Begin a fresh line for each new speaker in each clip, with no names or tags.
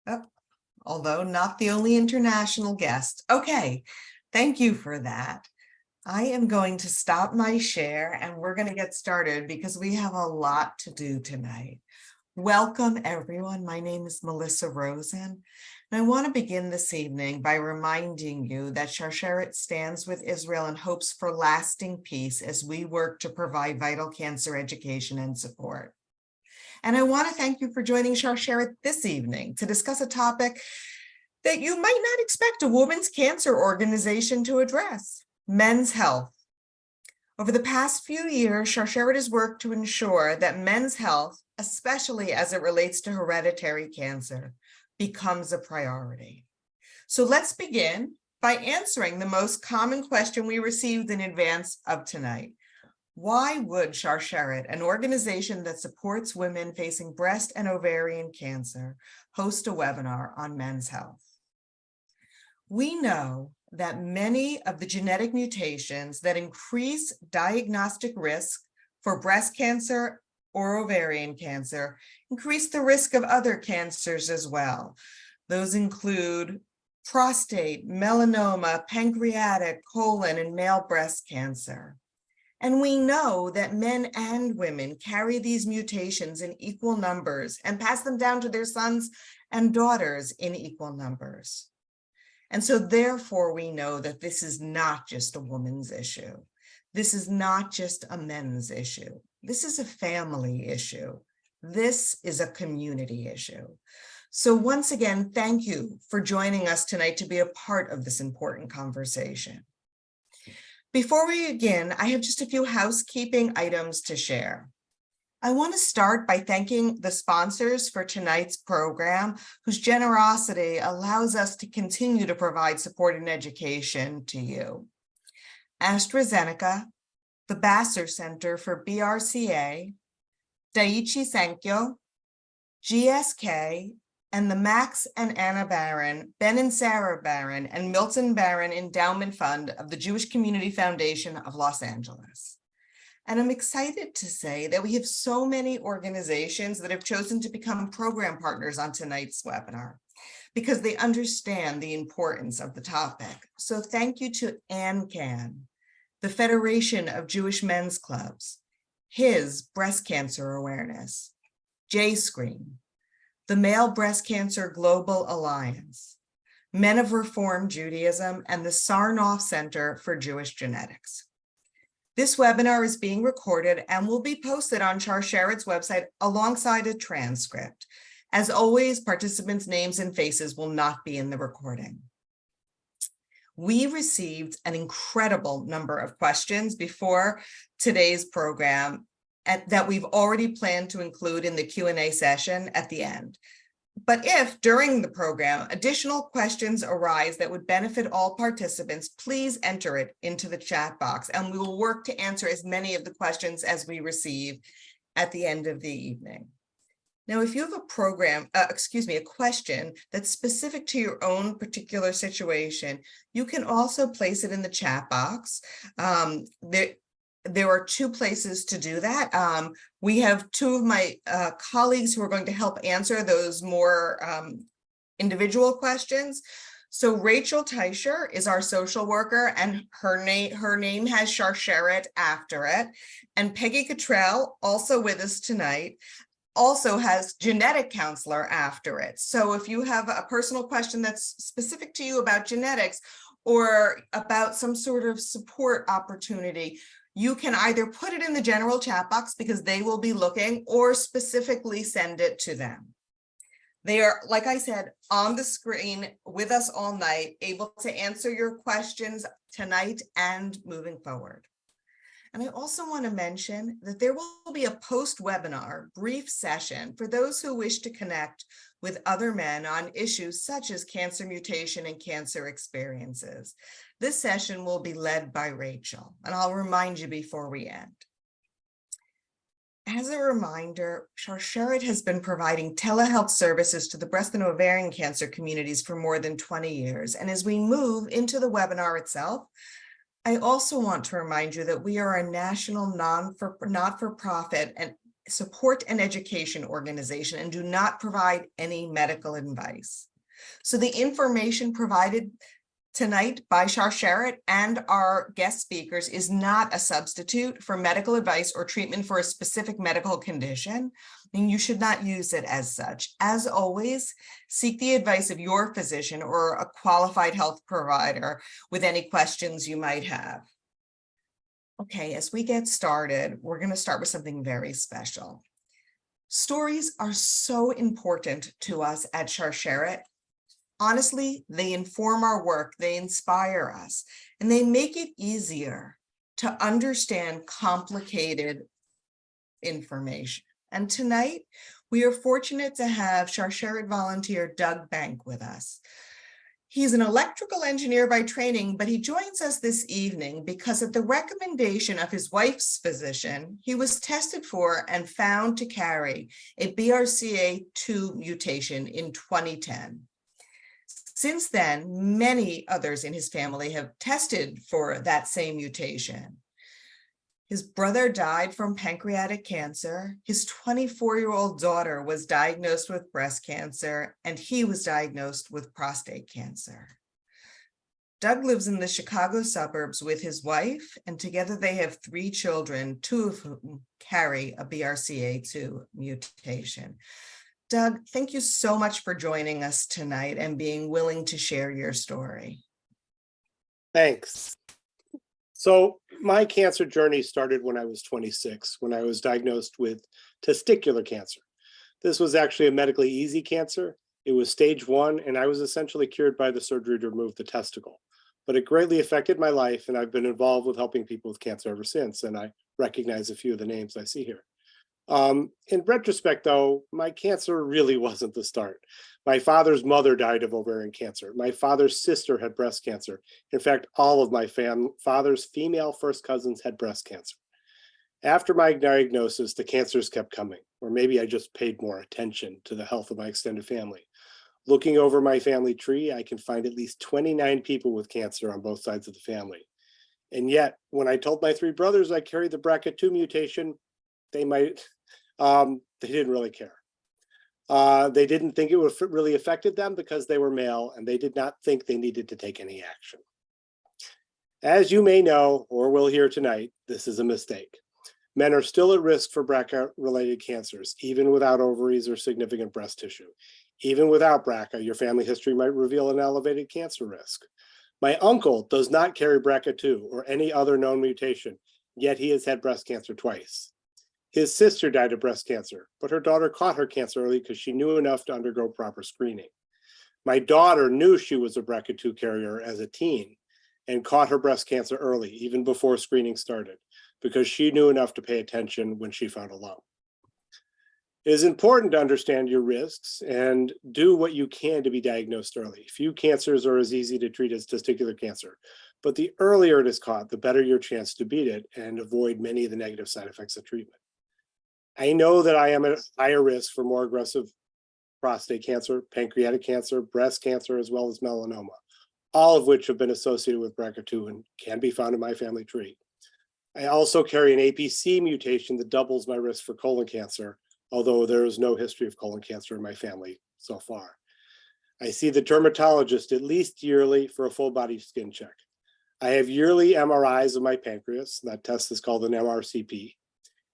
Oh, although not the only international guest. Okay, thank you for that. I am going to stop my share and we're going to get started because we have a lot to do tonight. Welcome, everyone. My name is Melissa Rosen, and I want to begin this evening by reminding you that Sharsheret stands with Israel and hopes for lasting peace as we work to provide vital cancer education and support. And I want to thank you for joining Sharsheret this evening to discuss a topic that you might not expect a women's cancer organization to address: men's health. Over the past few years, Sharsheret has worked to ensure that men's health, especially as it relates to hereditary cancer, becomes a priority. So let's begin by answering the most common question we received in advance of tonight. Why would Sharsheret, an organization that supports women facing breast and ovarian cancer, host a webinar on men's health? We know that many of the genetic mutations that increase diagnostic risk for breast cancer or ovarian cancer increase the risk of other cancers as well. Those include prostate, melanoma, pancreatic, colon, and male breast cancer. And we know that men and women carry these mutations in equal numbers and pass them down to their sons and daughters in equal numbers. And so therefore, we know that this is not just a woman's issue. This is not just a men's issue. This is a family issue. This is a community issue. So once again, thank you for joining us tonight to be a part of this important conversation. Before we begin, I have just a few housekeeping items to share. I want to start by thanking the sponsors for tonight's program, whose generosity allows us to continue to provide support and education to you. AstraZeneca, the Basser Center for BRCA, Daiichi Sankyo, GSK, and the Max and Anna Barron, Ben and Sarah Barron, and Milton Barron Endowment Fund of the Jewish Community Foundation of Los Angeles. And I'm excited to say that we have so many organizations that have chosen to become program partners on tonight's webinar because they understand the importance of the topic. So thank you to ANCAN, the Federation of Jewish Men's Clubs, HIS Breast Cancer Awareness, JScreen, the Male Breast Cancer Global Alliance, Men of Reform Judaism, and the Sarnoff Center for Jewish Genetics. This webinar is being recorded and will be posted on Sharsheret's website alongside a transcript. As always, participants' names and faces will not be in the recording. We received an incredible number of questions before today's program that we've already planned to include in the Q&A session at the end. But if during the program additional questions arise that would benefit all participants, please enter it into the chat box and we will work to answer as many of the questions as we receive at the end of the evening. Now, if you have a question that's specific to your own particular situation, you can also place it in the chat box. There are two places to do that. We have two of my colleagues who are going to help answer those more individual questions. So Rachel Teicher is our social worker, and her name has Sharsheret after it. And Peggy Cottrell, also with us tonight, also has genetic counselor after it. So if you have a personal question that's specific to you about genetics or about some sort of support opportunity, you can either put it in the general chat box because they will be looking, or specifically send it to them. They are, like I said, on the screen with us all night, able to answer your questions tonight and moving forward. And I also want to mention that there will be a post-webinar brief session for those who wish to connect with other men on issues such as cancer mutation and cancer experiences. This session will be led by Rachel, and I'll remind you before we end. As a reminder, Sharsheret has been providing telehealth services to the breast and ovarian cancer communities for more than 20 years. And as we move into the webinar itself, I also want to remind you that we are a national not-for-profit and support and education organization and do not provide any medical advice. So the information provided tonight by Sharsheret and our guest speakers is not a substitute for medical advice or treatment for a specific medical condition, and you should not use it as such. As always, seek the advice of your physician or a qualified health provider with any questions you might have. Okay, as we get started, we're going to start with something very special. Stories are so important to us at Sharsheret. Honestly, they inform our work, they inspire us, and they make it easier to understand complicated information. And tonight, we are fortunate to have Sharsheret volunteer Doug Bank with us. He's an electrical engineer by training, but he joins us this evening because at the recommendation of his wife's physician, he was tested for and found to carry a BRCA2 mutation in 2010. Since then, many others in his family have tested for that same mutation. His brother died from pancreatic cancer. His 24-year-old daughter was diagnosed with breast cancer, and he was diagnosed with prostate cancer. Doug lives in the Chicago suburbs with his wife, and together they have 3 children, 2 of whom carry a BRCA2 mutation. Doug, thank you so much for joining us tonight and being willing to share your story.
Thanks. So my cancer journey started when I was 26, when I was diagnosed with testicular cancer. This was actually a medically easy cancer. It was stage 1, and I was essentially cured by the surgery to remove the testicle. But it greatly affected my life, and I've been involved with helping people with cancer ever since, and I recognize a few of the names I see here. In retrospect, though, my cancer really wasn't the start. My father's mother died of ovarian cancer. My father's sister had breast cancer. In fact, all of my father's female first cousins had breast cancer. After my diagnosis, the cancers kept coming, or maybe I just paid more attention to the health of my extended family. Looking over my family tree, I can find at least 29 people with cancer on both sides of the family. And yet, when I told my 3 brothers I carried the BRCA2 mutation, they didn't really care. They didn't think it would really affected them because they were male, and they did not think they needed to take any action. As you may know, or will hear tonight, this is a mistake. Men are still at risk for BRCA-related cancers, even without ovaries or significant breast tissue. Even without BRCA, your family history might reveal an elevated cancer risk. My uncle does not carry BRCA2 or any other known mutation, yet he has had breast cancer twice. His sister died of breast cancer, but her daughter caught her cancer early because she knew enough to undergo proper screening. My daughter knew she was a BRCA2 carrier as a teen and caught her breast cancer early, even before screening started, because she knew enough to pay attention when she found a lump. It is important to understand your risks and do what you can to be diagnosed early. Few cancers are as easy to treat as testicular cancer, but the earlier it is caught, the better your chance to beat it and avoid many of the negative side effects of treatment. I know that I am at higher risk for more aggressive prostate cancer, pancreatic cancer, breast cancer, as well as melanoma, all of which have been associated with BRCA2 and can be found in my family tree. I also carry an APC mutation that doubles my risk for colon cancer, although there is no history of colon cancer in my family so far. I see the dermatologist at least yearly for a full body skin check. I have yearly MRIs of my pancreas. That test is called an MRCP.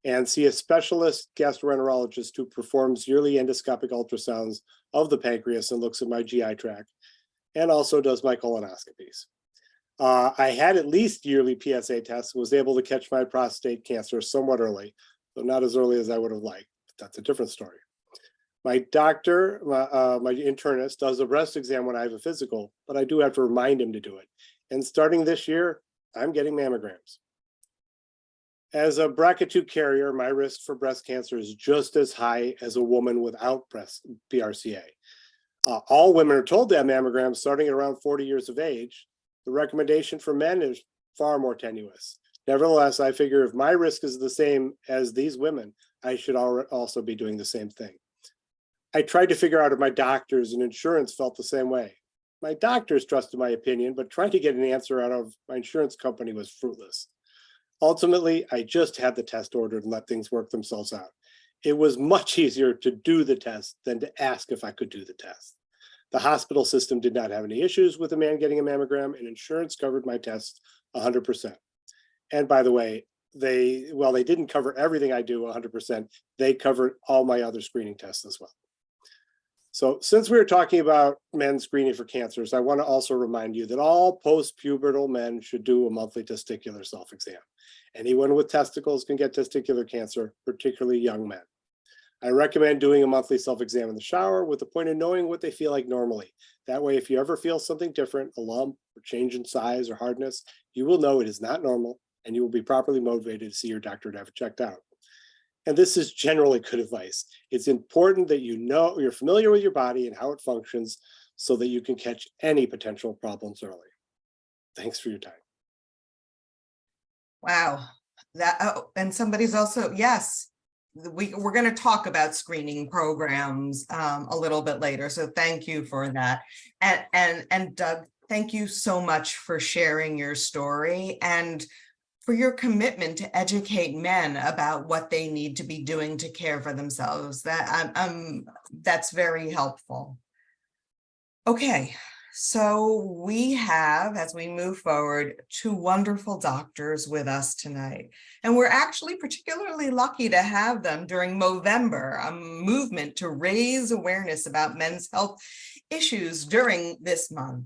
And see a specialist gastroenterologist who performs yearly endoscopic ultrasounds of the pancreas and looks at my GI tract, and also does my colonoscopies. I had at least yearly PSA tests, was able to catch my prostate cancer somewhat early, though not as early as I would have liked. But that's a different story. My doctor, my internist, does a breast exam when I have a physical, but I do have to remind him to do it. And starting this year, I'm getting mammograms. As a BRCA2 carrier, my risk for breast cancer is just as high as a woman without BRCA. All women are told to have mammograms starting at around 40 years of age. The recommendation for men is far more tenuous. Nevertheless, I figure if my risk is the same as these women, I should also be doing the same thing. I tried to figure out if my doctors and insurance felt the same way. My doctors trusted my opinion, but trying to get an answer out of my insurance company was fruitless. Ultimately, I just had the test ordered and let things work themselves out. It was much easier to do the test than to ask if I could do the test. The hospital system did not have any issues with a man getting a mammogram, and insurance covered my test 100%. And by the way, they didn't cover everything I do 100%, they covered all my other screening tests as well. So since we were talking about men screening for cancers, I want to also remind you that all post-pubertal men should do a monthly testicular self-exam. Anyone with testicles can get testicular cancer, particularly young men. I recommend doing a monthly self-exam in the shower with the point of knowing what they feel like normally. That way, if you ever feel something different, a lump or change in size or hardness, you will know it is not normal and you will be properly motivated to see your doctor to have it checked out. And this is generally good advice. It's important that you're familiar with your body and how it functions so that you can catch any potential problems early. Thanks for your time.
Wow. And somebody's also, yes, we're going to talk about screening programs a little bit later. So thank you for that. And Doug, thank you so much for sharing your story and for your commitment to educate men about what they need to be doing to care for themselves. That's very helpful. Okay, so we have, as we move forward, two wonderful doctors with us tonight. And we're actually particularly lucky to have them during Movember, a movement to raise awareness about men's health issues during this month.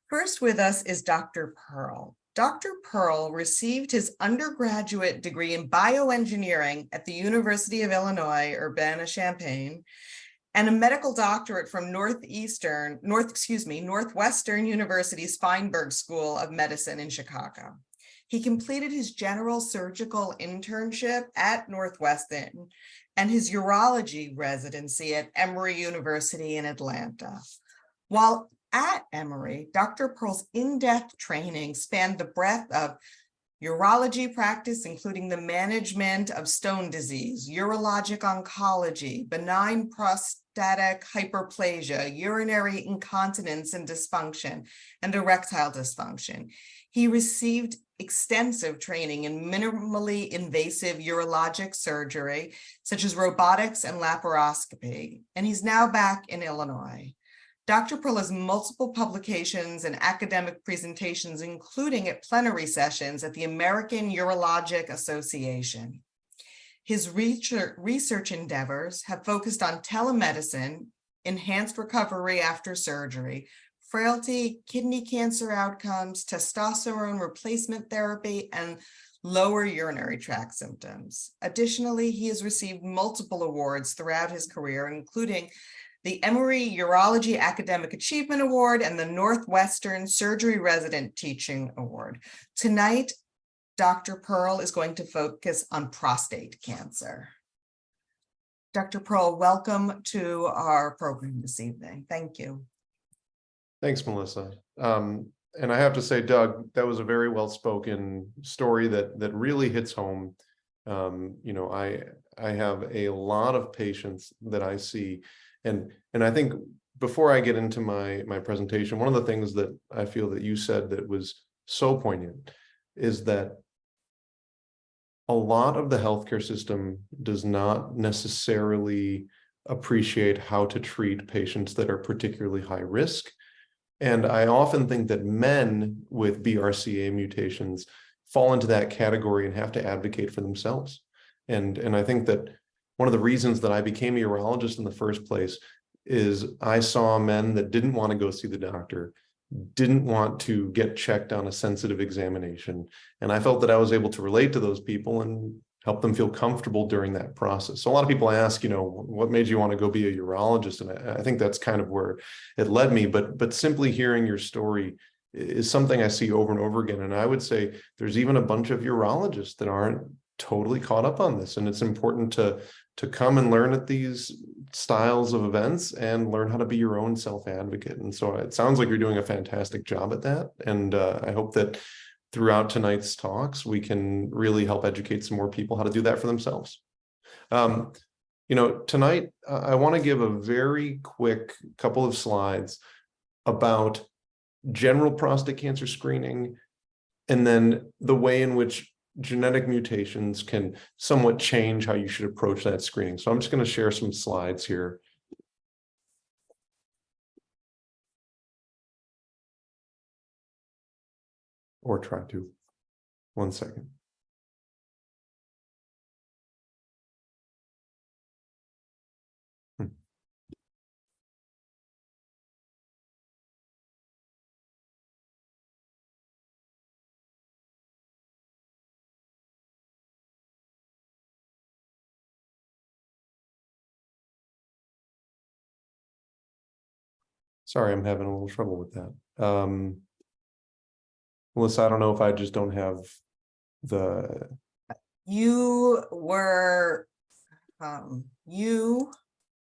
First with us is Dr. Pearl. Dr. Pearl received his undergraduate degree in bioengineering at the University of Illinois, Urbana-Champaign, and a medical doctorate from Northwestern University's Feinberg School of Medicine in Chicago. He completed his general surgical internship at Northwestern and his urology residency at Emory University in Atlanta. While at Emory, Dr. Pearl's in-depth training spanned the breadth of urology practice, including the management of stone disease, urologic oncology, benign prostatic hyperplasia, urinary incontinence and dysfunction, and erectile dysfunction. He received extensive training in minimally invasive urologic surgery, such as robotics and laparoscopy, and he's now back in Illinois. Dr. Pearl has multiple publications and academic presentations, including at plenary sessions at the American Urologic Association. His research endeavors have focused on telemedicine, enhanced recovery after surgery, frailty, kidney cancer outcomes, testosterone replacement therapy, and lower urinary tract symptoms. Additionally, he has received multiple awards throughout his career, including the Emory Urology Academic Achievement Award and the Northwestern Surgery Resident Teaching Award. Tonight, Dr. Pearl is going to focus on prostate cancer. Dr. Pearl, welcome to our program this evening. Thank you.
Thanks, Melissa. And I have to say, Doug, that was a very well-spoken story that really hits home. You know, I have a lot of patients that I see. And I think before I get into my presentation, one of the things that I feel that you said that was so poignant is that a lot of the healthcare system does not necessarily appreciate how to treat patients that are particularly high risk. And I often think that men with BRCA mutations fall into that category and have to advocate for themselves. And I think that one of the reasons that I became a urologist in the first place is I saw men that didn't want to go see the doctor, didn't want to get checked on a sensitive examination. And I felt that I was able to relate to those people and help them feel comfortable during that process. So a lot of people ask, you know, what made you want to go be a urologist? And I think that's kind of where it led me. But simply hearing your story is something I see over and over again. And I would say there's even a bunch of urologists that aren't totally caught up on this. And it's important to come and learn at these styles of events and learn how to be your own self-advocate. And so it sounds like you're doing a fantastic job at that. And I hope that throughout tonight's talks, we can really help educate some more people how to do that for themselves. You know, tonight, I want to give a very quick couple of slides about general prostate cancer screening, and then the way in which genetic mutations can somewhat change how you should approach that screening. So I'm just going to share some slides here. Or try to. 1 second. Sorry, I'm having a little trouble with that. Melissa, I don't know if I just don't have the.
You were, you,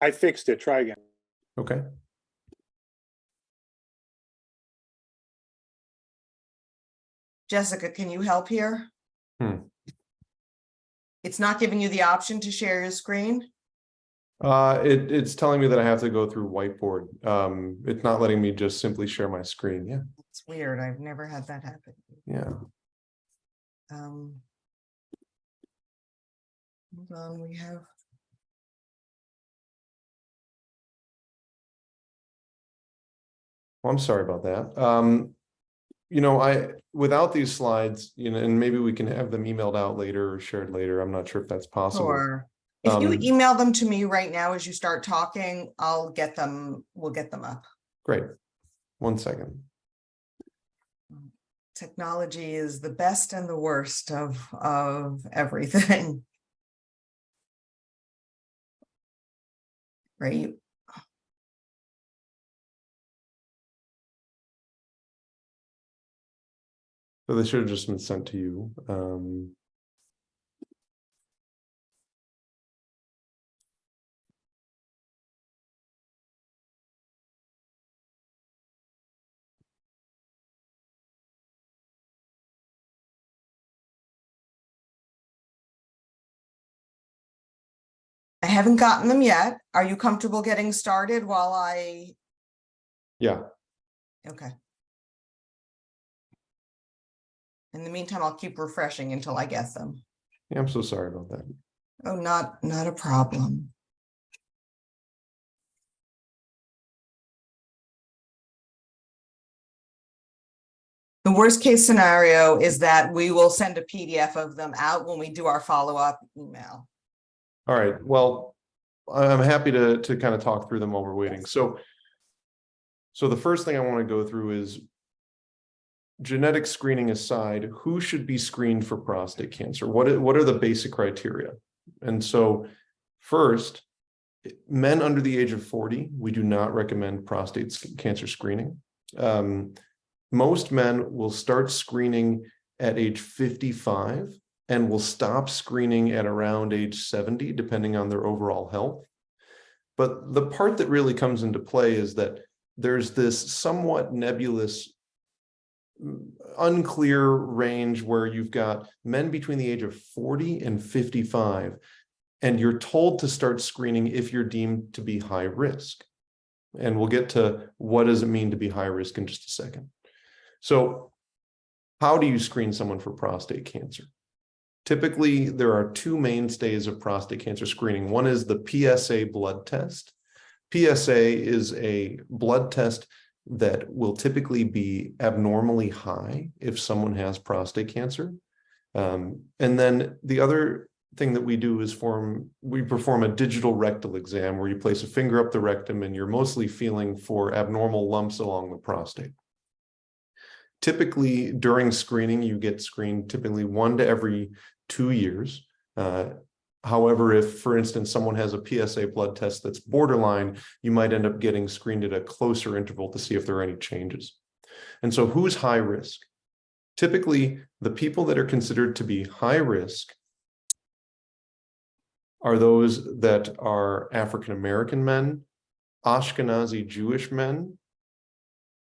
I fixed it. Try again.
Okay.
Jessica, can you help here? It's not giving you the option to share your screen?
It's telling me that I have to go through whiteboard. It's not letting me just simply share my screen. Yeah.
It's weird. I've never had that happen.
Yeah.
Hold on, we have.
Well, I'm sorry about that. You know, without these slides, you know, and maybe we can have them emailed out later or shared later. I'm not sure if that's possible.
Sure. If you email them to me right now as you start talking, I'll get them, we'll get them up.
Great. 1 second.
Technology is the best and the worst of everything. Right?
So they should have just been sent to you.
I haven't gotten them yet. Are you comfortable getting started while I?
Yeah.
Okay. In the meantime, I'll keep refreshing until I get them.
Yeah, I'm so sorry about that.
Oh, not a problem. The worst case scenario is that we will send a PDF of them out when we do our follow-up email.
All right. Well, I'm happy to kind of talk through them while we're waiting. So the first thing I want to go through is genetic screening aside, who should be screened for prostate cancer? What are the basic criteria? And so first, men under the age of 40, we do not recommend prostate cancer screening. Most men will start screening at age 55 and will stop screening at around age 70, depending on their overall health. But the part that really comes into play is that there's this somewhat nebulous, unclear range where you've got men between the age of 40 and 55, and you're told to start screening if you're deemed to be high risk. And we'll get to what does it mean to be high risk in just a second. So how do you screen someone for prostate cancer? Typically, there are two mainstays of prostate cancer screening. One is the PSA blood test. PSA is a blood test that will typically be abnormally high if someone has prostate cancer. And then the other thing that we do is we perform a digital rectal exam where you place a finger up the rectum and you're mostly feeling for abnormal lumps along the prostate. Typically, during screening, you get screened typically 1 to every 2 years. However, if, for instance, someone has a PSA blood test that's borderline, you might end up getting screened at a closer interval to see if there are any changes. And so who's high risk? Typically, the people that are considered to be high risk are those that are African-American men, Ashkenazi Jewish men,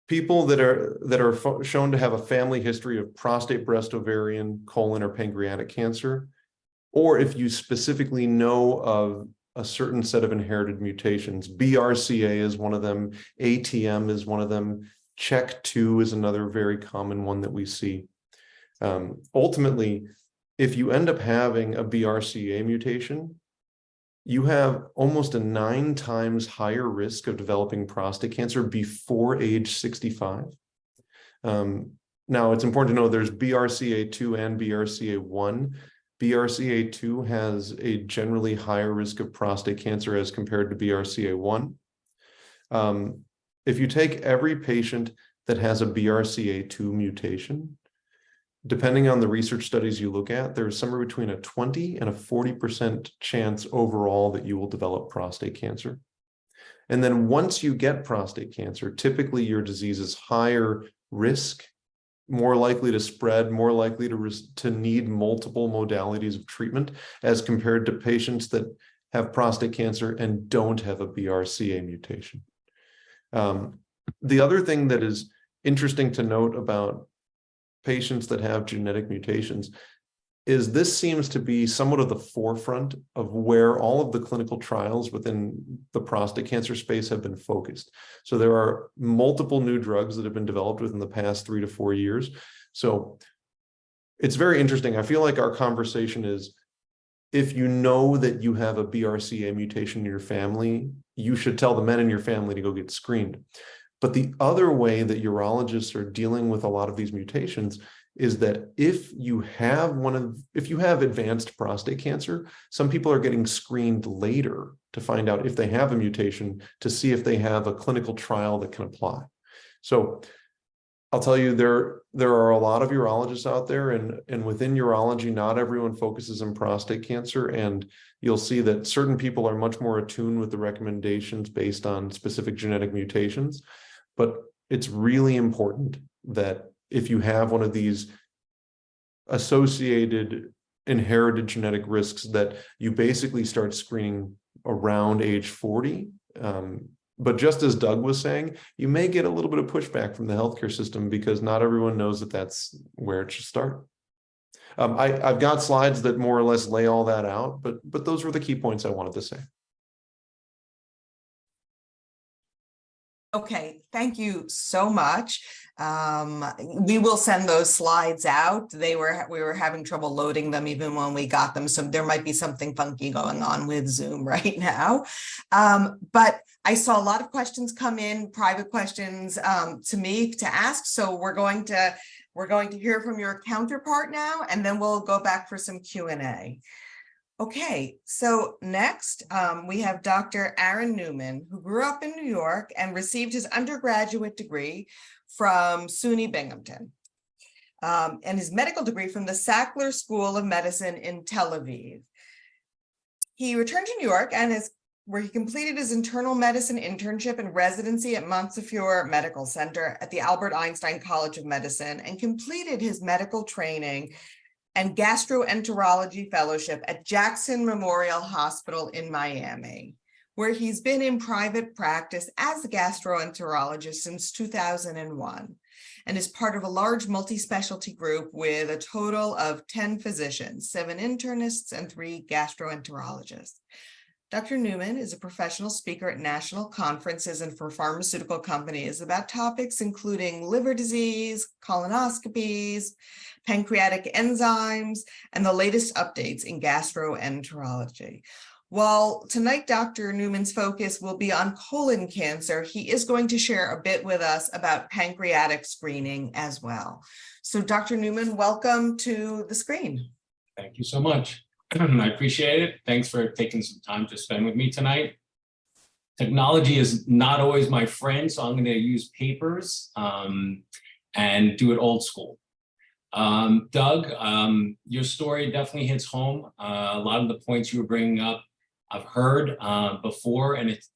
people that are shown to have a family history of prostate, breast, ovarian, colon, or pancreatic cancer, or if you specifically know of a certain set of inherited mutations. BRCA is one of them, ATM is one of them, CHEK2 is another very common one that we see. Ultimately, if you end up having a BRCA mutation, you have almost a 9 times higher risk of developing prostate cancer before age 65. Now, it's important to know there's BRCA2 and BRCA1. BRCA2 has a generally higher risk of prostate cancer as compared to BRCA1. If you take every patient that has a BRCA2 mutation, depending on the research studies you look at, there's somewhere between a 20 and a 40% chance overall that you will develop prostate cancer. And then once you get prostate cancer, typically your disease is higher risk, more likely to spread, more likely to need multiple modalities of treatment as compared to patients that have prostate cancer and don't have a BRCA mutation. The other thing that is interesting to note about patients that have genetic mutations is this seems to be somewhat of the forefront of where all of the clinical trials within the prostate cancer space have been focused. So there are multiple new drugs that have been developed within the past 3 to 4 years. So it's very interesting. I feel like our conversation is, if you know that you have a BRCA mutation in your family, you should tell the men in your family to go get screened. But the other way that urologists are dealing with a lot of these mutations is that if you have advanced prostate cancer, some people are getting screened later to find out if they have a mutation, to see if they have a clinical trial that can apply. So I'll tell you, there are a lot of urologists out there, and within urology, not everyone focuses on prostate cancer. And you'll see that certain people are much more attuned with the recommendations based on specific genetic mutations. But it's really important that if you have one of these associated inherited genetic risks, that you basically start screening around age 40. But just as Doug was saying, you may get a little bit of pushback from the healthcare system because not everyone knows that that's where it should start. I've got slides that more or less lay all that out, but those were the key points I wanted to say.
Okay, thank you so much. We will send those slides out. We were having trouble loading them even when we got them, so there might be something funky going on with Zoom right now. But I saw a lot of questions come in, private questions to me to ask. So we're going to hear from your counterpart now, and then we'll go back for some Q&A. Okay, so next we have Dr. Aaron Newman, who grew up in New York and received his undergraduate degree from SUNY Binghamton and his medical degree from the Sackler School of Medicine in Tel Aviv. He returned to New York where he completed his internal medicine internship and residency at Montefiore Medical Center at the Albert Einstein College of Medicine, and completed his medical training and gastroenterology fellowship at Jackson Memorial Hospital in Miami, where he's been in private practice as a gastroenterologist since 2001, and is part of a large multi-specialty group with a total of 10 physicians, 7 internists, and 3 gastroenterologists. Dr. Newman is a professional speaker at national conferences and for pharmaceutical companies about topics including liver disease, colonoscopies, pancreatic enzymes, and the latest updates in gastroenterology. While tonight Dr. Newman's focus will be on colon cancer, he is going to share a bit with us about pancreatic screening as well. So Dr. Newman, welcome to the screen.
Thank you so much. I appreciate it. Thanks for taking some time to spend with me tonight. Technology is not always my friend, so I'm going to use papers and do it old school. Doug, your story definitely hits home. A lot of the points you were bringing up, I've heard before, and it's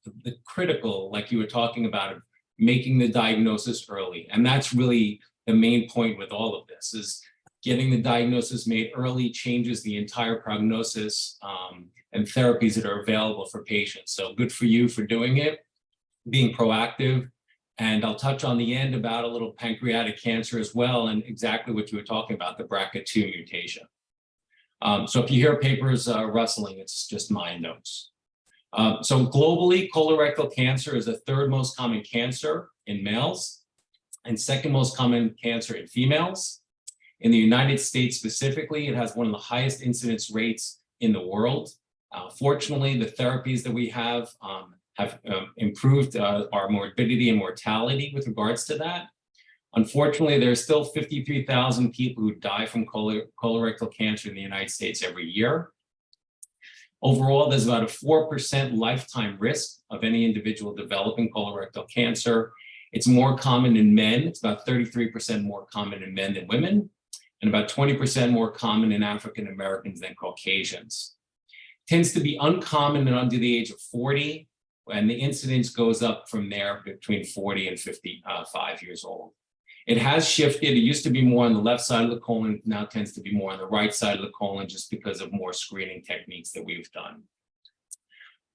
critical, like you were talking about, making the diagnosis early. And that's really the main point with all of this, is getting the diagnosis made early changes the entire prognosis and therapies that are available for patients. So good for you for doing it, being proactive. And I'll touch on the end about a little pancreatic cancer as well, and exactly what you were talking about, the BRCA2 mutation. So if you hear papers rustling, it's just my notes. So globally, colorectal cancer is the 3rd most common cancer in males and 2nd most common cancer in females. In the United States specifically, it has one of the highest incidence rates in the world. Fortunately, the therapies that we have improved our morbidity and mortality with regards to that. Unfortunately, there's still 53,000 people who die from colorectal cancer in the United States every year. Overall, there's about a 4% lifetime risk of any individual developing colorectal cancer. It's more common in men. It's about 33% more common in men than women, and about 20% more common in African Americans than Caucasians. Tends to be uncommon and under the age of 40, and the incidence goes up from there between 40 and 55 years old. It has shifted. It used to be more on the left side of the colon, now tends to be more on the right side of the colon just because of more screening techniques that we've done.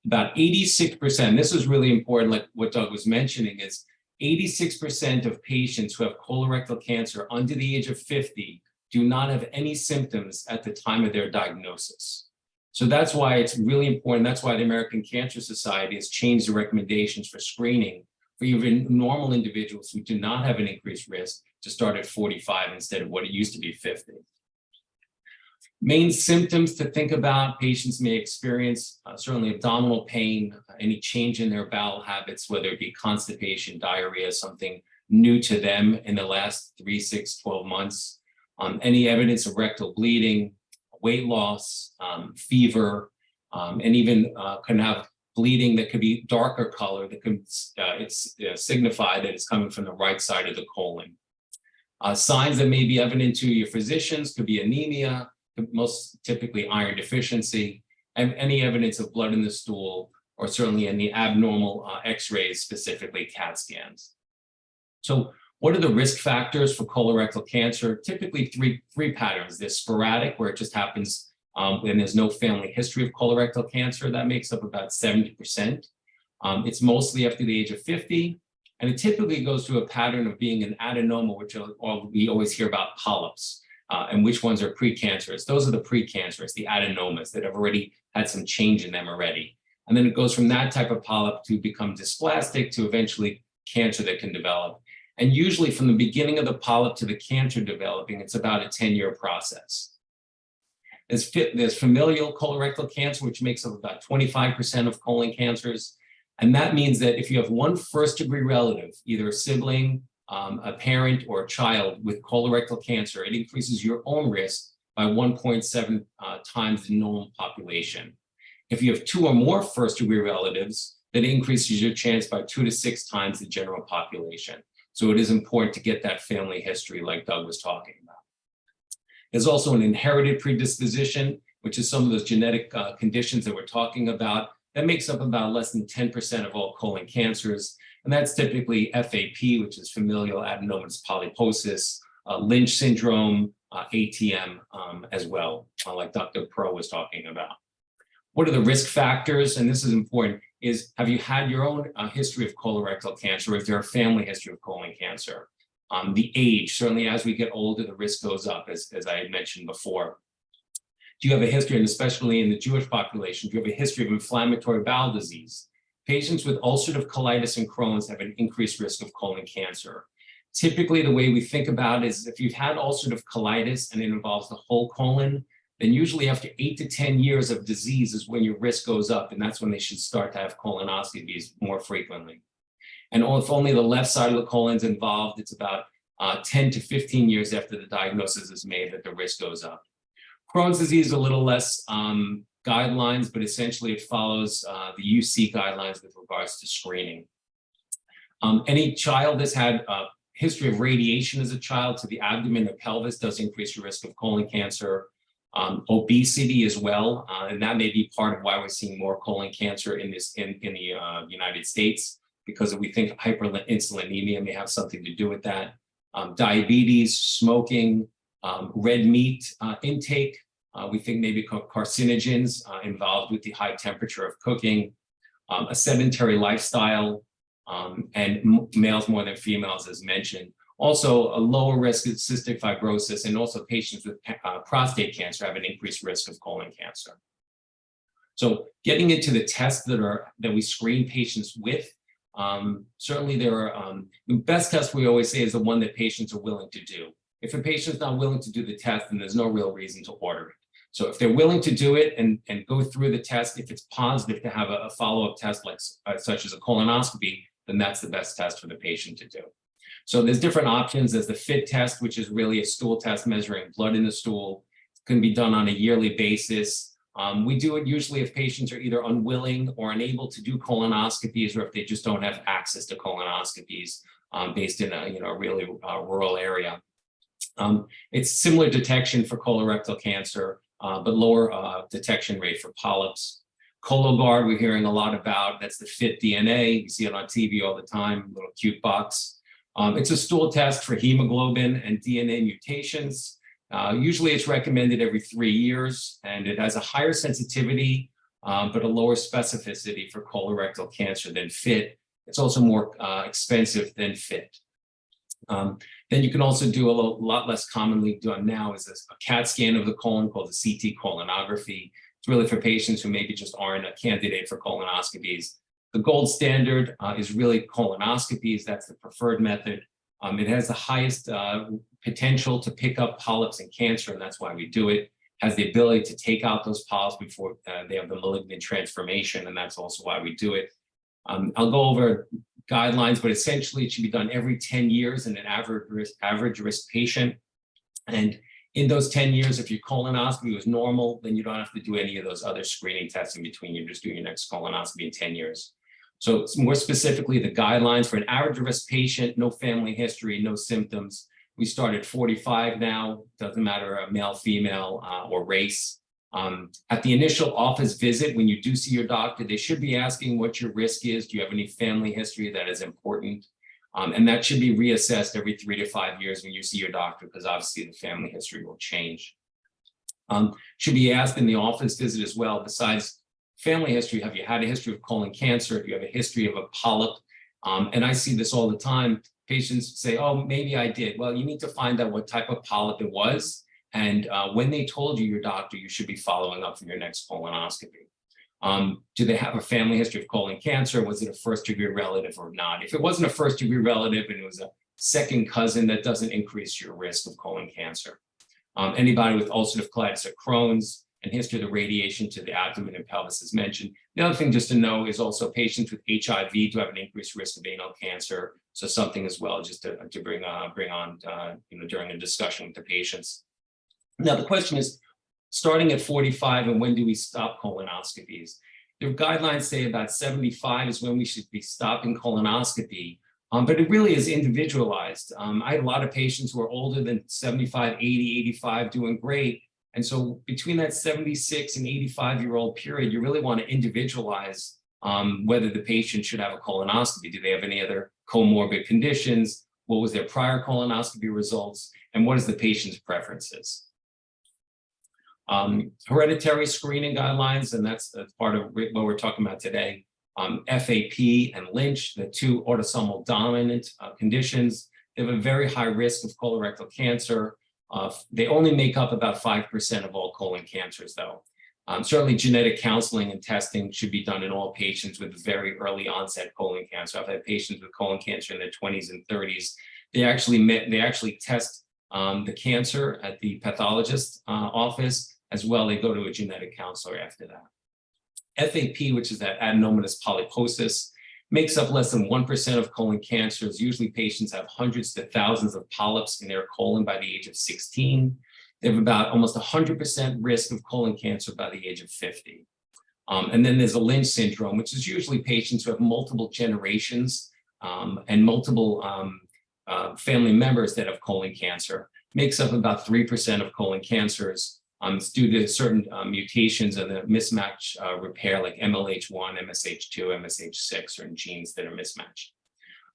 About 86%, this is really important, like what Doug was mentioning, is 86% of patients who have colorectal cancer under the age of 50 do not have any symptoms at the time of their diagnosis. So that's why it's really important. That's why the American Cancer Society has changed the recommendations for screening for even normal individuals who do not have an increased risk to start at 45 instead of what it used to be 50. Main symptoms to think about: patients may experience certainly abdominal pain, any change in their bowel habits, whether it be constipation, diarrhea, something new to them in the last 3, 6, 12 months, any evidence of rectal bleeding, weight loss, fever, and even can have bleeding that could be darker color that could signify that it's coming from the right side of the colon. Signs that may be evident to your physicians could be anemia, most typically iron deficiency, and any evidence of blood in the stool, or certainly any abnormal x-rays, specifically CAT scans. So what are the risk factors for colorectal cancer? Typically three patterns. There's sporadic, where it just happens when there's no family history of colorectal cancer. That makes up about 70%. It's mostly after the age of 50, and it typically goes through a pattern of being an adenoma, which we always hear about polyps, and which ones are precancerous. Those are the precancerous, the adenomas that have already had some change in them already. And then it goes from that type of polyp to become dysplastic to eventually cancer that can develop. And usually from the beginning of the polyp to the cancer developing, it's about a 10-year process. There's familial colorectal cancer, which makes up about 25% of colon cancers. And that means that if you have one first-degree relative, either a sibling, a parent, or a child with colorectal cancer, it increases your own risk by 1.7 times the normal population. If you have 2 or more first-degree relatives, that increases your chance by 2 to 6 times the general population. So it is important to get that family history like Doug was talking about. There's also an inherited predisposition, which is some of those genetic conditions that we're talking about. That makes up about less than 10% of all colon cancers. And that's typically FAP, which is familial adenomatous polyposis, Lynch syndrome, ATM as well, like Dr. Pro was talking about. What are the risk factors? And this is important, is have you had your own history of colorectal cancer? Is there a family history of colon cancer? The age, certainly as we get older, the risk goes up, as I had mentioned before. Do you have a history, and especially in the Jewish population, do you have a history of inflammatory bowel disease? Patients with ulcerative colitis and Crohn's have an increased risk of colon cancer. Typically, the way we think about it is if you've had ulcerative colitis and it involves the whole colon, then usually after 8 to 10 years of disease is when your risk goes up, and that's when they should start to have colonoscopies more frequently. And if only the left side of the colon is involved, it's about 10 to 15 years after the diagnosis is made that the risk goes up. Crohn's disease is a little less guidelines, but essentially it follows the UC guidelines with regards to screening. Any child that's had a history of radiation as a child to the abdomen or pelvis does increase your risk of colon cancer. Obesity as well, and that may be part of why we're seeing more colon cancer in the United States, because we think hyperinsulinemia may have something to do with that. Diabetes, smoking, red meat intake, we think maybe carcinogens involved with the high temperature of cooking, a sedentary lifestyle, and males more than females, as mentioned. Also, a lower risk of cystic fibrosis, and also patients with prostate cancer have an increased risk of colon cancer. So getting into the tests that we screen patients with, certainly there are, the best test we always say is the one that patients are willing to do. If a patient's not willing to do the test, then there's no real reason to order it. So if they're willing to do it and go through the test, if it's positive to have a follow-up test like such as a colonoscopy, then that's the best test for the patient to do. So there's different options. There's the FIT test, which is really a stool test measuring blood in the stool. It can be done on a yearly basis. We do it usually if patients are either unwilling or unable to do colonoscopies, or if they just don't have access to colonoscopies based in a really rural area. It's similar detection for colorectal cancer, but lower detection rate for polyps. Cologuard, we're hearing a lot about. That's the FIT DNA. You see it on TV all the time, little cute box. It's a stool test for hemoglobin and DNA mutations. Usually it's recommended every 3 years, and it has a higher sensitivity, but a lower specificity for colorectal cancer than FIT. It's also more expensive than FIT. Then you can also do a lot less commonly done now is a CAT scan of the colon called the CT colonography. It's really for patients who maybe just aren't a candidate for colonoscopies. The gold standard is really colonoscopies. That's the preferred method. It has the highest potential to pick up polyps and cancer, and that's why we do it. Has the ability to take out those polyps before they have the malignant transformation, and that's also why we do it. I'll go over guidelines, but essentially it should be done every 10 years in an average risk patient. And in those 10 years, if your colonoscopy was normal, then you don't have to do any of those other screening tests in between. You're just doing your next colonoscopy in 10 years. So more specifically, the guidelines for an average risk patient, no family history, no symptoms. We start at 45 now, doesn't matter male, female, or race. At the initial office visit, when you do see your doctor, they should be asking what your risk is. Do you have any family history that is important? And that should be reassessed every 3 to 5 years when you see your doctor, because obviously the family history will change. Should be asked in the office visit as well, besides family history, have you had a history of colon cancer? If you have a history of a polyp, and I see this all the time, patients say, oh, maybe I did. Well, you need to find out what type of polyp it was. And when they told you your doctor, you should be following up for your next colonoscopy. Do they have a family history of colon cancer? Was it a first-degree relative or not? If it wasn't a first-degree relative and it was a second cousin, that doesn't increase your risk of colon cancer. Anybody with ulcerative colitis or Crohn's and history of the radiation to the abdomen and pelvis is mentioned. The other thing just to know is also patients with HIV do have an increased risk of anal cancer. So something as well, just to bring on during a discussion with the patients. Now, the question is, starting at 45 and when do we stop colonoscopies? The guidelines say about 75 is when we should be stopping colonoscopy, but it really is individualized. I had a lot of patients who are older than 75, 80, 85 doing great. And so between that 76 and 85-year-old period, you really want to individualize whether the patient should have a colonoscopy. Do they have any other comorbid conditions? What was their prior colonoscopy results? And what is the patient's preferences? Hereditary screening guidelines, and that's part of what we're talking about today. FAP and Lynch, the two autosomal dominant conditions, they have a very high risk of colorectal cancer. They only make up about 5% of all colon cancers, though. Certainly genetic counseling and testing should be done in all patients with very early onset colon cancer. I've had patients with colon cancer in their 20s and 30s. They actually test the cancer at the pathologist's office. As well, they go to a genetic counselor after that. FAP, which is that adenomatous polyposis, makes up less than 1% of colon cancers. Usually patients have hundreds to thousands of polyps in their colon by the age of 16. They have about almost 100% risk of colon cancer by the age of 50. And then there's a Lynch syndrome, which is usually patients who have multiple generations and multiple family members that have colon cancer. Makes up about 3% of colon cancers. It's due to certain mutations of the mismatch repair like MLH1, MSH2, MSH6, or in genes that are mismatched.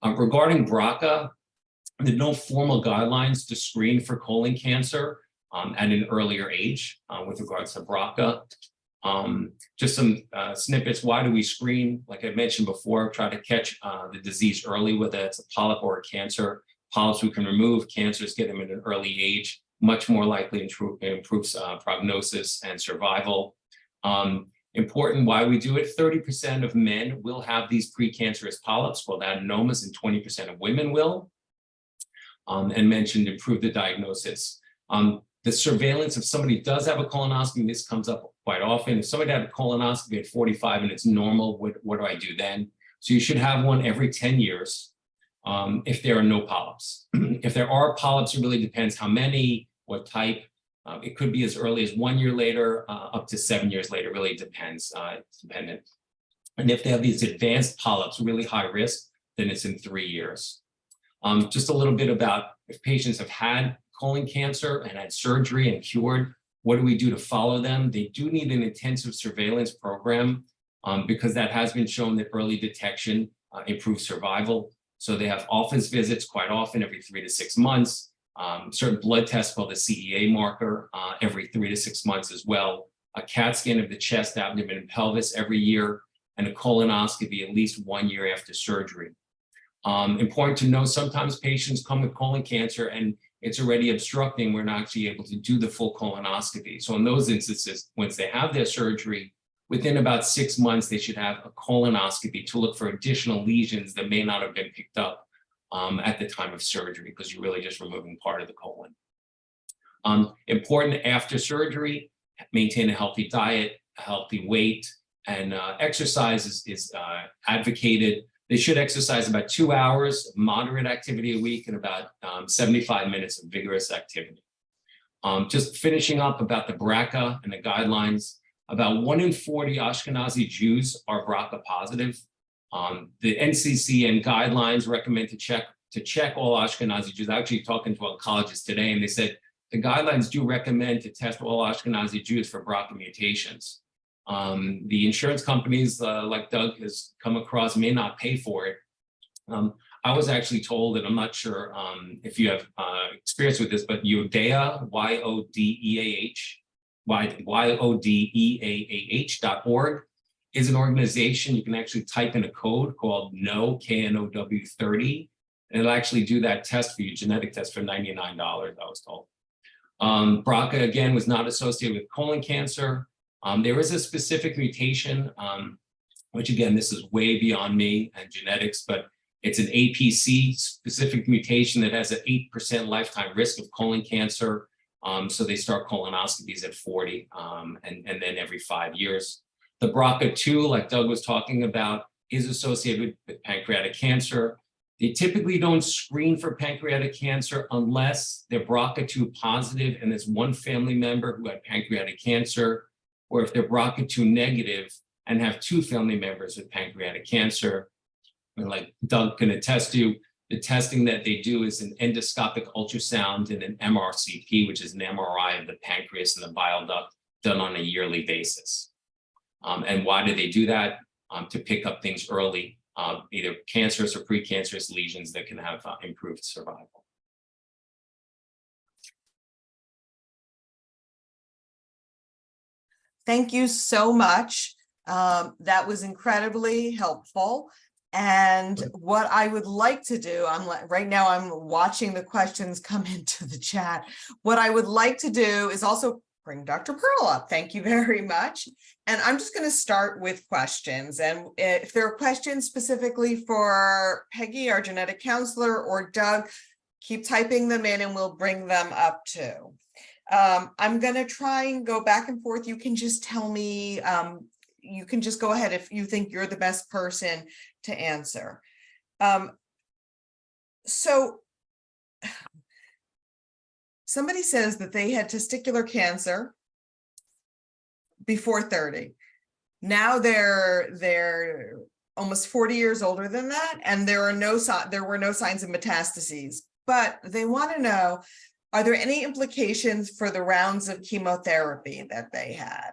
Regarding BRCA, there are no formal guidelines to screen for colon cancer at an earlier age with regards to BRCA. Just some snippets. Why do we screen? Like I mentioned before, try to catch the disease early, whether it's a polyp or a cancer. Polyps we can remove, cancers get them at an early age. Much more likely improves prognosis and survival. Important why we do it, 30% of men will have these precancerous polyps called adenomas and 20% of women will. and mentioned improve the diagnosis. The surveillance, if somebody does have a colonoscopy, this comes up quite often. If somebody had a colonoscopy at 45 and it's normal, what do I do then? So you should have one every 10 years if there are no polyps. If there are polyps, it really depends how many, what type. It could be as early as 1 year later, up to 7 years later, really depends, it's dependent. And if they have these advanced polyps, really high risk, then it's in 3 years. Just a little bit about if patients have had colon cancer and had surgery and cured, what do we do to follow them? They do need an intensive surveillance program because that has been shown that early detection improves survival. So they have office visits quite often every 3 to 6 months, certain blood tests called the CEA marker every 3 to 6 months as well, a CAT scan of the chest, abdomen, and pelvis every year, and a colonoscopy at least 1 year after surgery. Important to know, sometimes patients come with colon cancer and it's already obstructing. We're not actually able to do the full colonoscopy. So in those instances, once they have their surgery, within about 6 months, they should have a colonoscopy to look for additional lesions that may not have been picked up at the time of surgery, because you're really just removing part of the colon. Important after surgery, maintain a healthy diet, a healthy weight, and exercise is advocated. They should exercise about 2 hours of moderate activity a week and about 75 minutes of vigorous activity. Just finishing up about the BRCA and the guidelines, about 1 in 40 Ashkenazi Jews are BRCA positive. The NCCN guidelines recommend to check all Ashkenazi Jews. I actually talking to oncologists today, and they said the guidelines do recommend to test all Ashkenazi Jews for BRCA mutations. The insurance companies, like Doug has come across, may not pay for it. I was actually told, and I'm not sure if you have experience with this, but Yodeah, YODEAH.org is an organization. You can actually type in a code called KNOW, KNOW 30, and it'll actually do that test for you, genetic test for $99, I was told. BRCA, again, was not associated with colon cancer. There is a specific mutation, which again, this is way beyond me and genetics, but it's an APC specific mutation that has an 8% lifetime risk of colon cancer. So they start colonoscopies at 40 and then every 5 years. The BRCA2, like Doug was talking about, is associated with pancreatic cancer. They typically don't screen for pancreatic cancer unless they're BRCA2 positive and there's one family member who had pancreatic cancer, or if they're BRCA2 negative and have 2 family members with pancreatic cancer. And like Doug can attest to, the testing that they do is an endoscopic ultrasound and an MRCP, which is an MRI of the pancreas and the bile duct, done on a yearly basis. And why do they do that? To pick up things early, either cancerous or precancerous lesions that can have improved survival.
Thank you so much. That was incredibly helpful. And what I would like to do, right now I'm watching the questions come into the chat. What I would like to do is also bring Dr. Pearl up. Thank you very much. And I'm just going to start with questions. And if there are questions specifically for Peggy, our genetic counselor, or Doug, keep typing them in and we'll bring them up too. I'm going to try and go back and forth. You can just tell me, you can just go ahead if you think you're the best person to answer. So somebody says that they had testicular cancer before 30. Now they're almost 40 years older than that, and there were no signs of metastases. But they want to know, are there any implications for the rounds of chemotherapy that they had?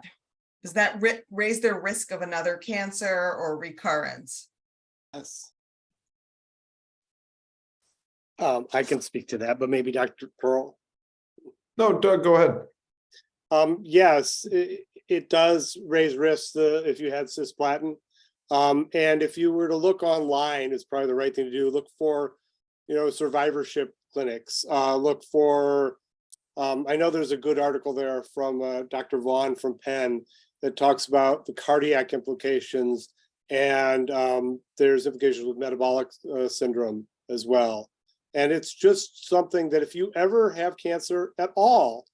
Does that raise their risk of another cancer or recurrence?
Yes. I can speak to that, but maybe Dr. Pearl.
No, Doug, go ahead.
Yes, it does raise risks if you had cisplatin. And if you were to look online, it's probably the right thing to do. Look for, survivorship clinics. Look for, I know there's a good article there from Dr. Vaughn from Penn that talks about the cardiac implications, and there's implications with metabolic syndrome as well. And it's just something that if you ever have cancer at all,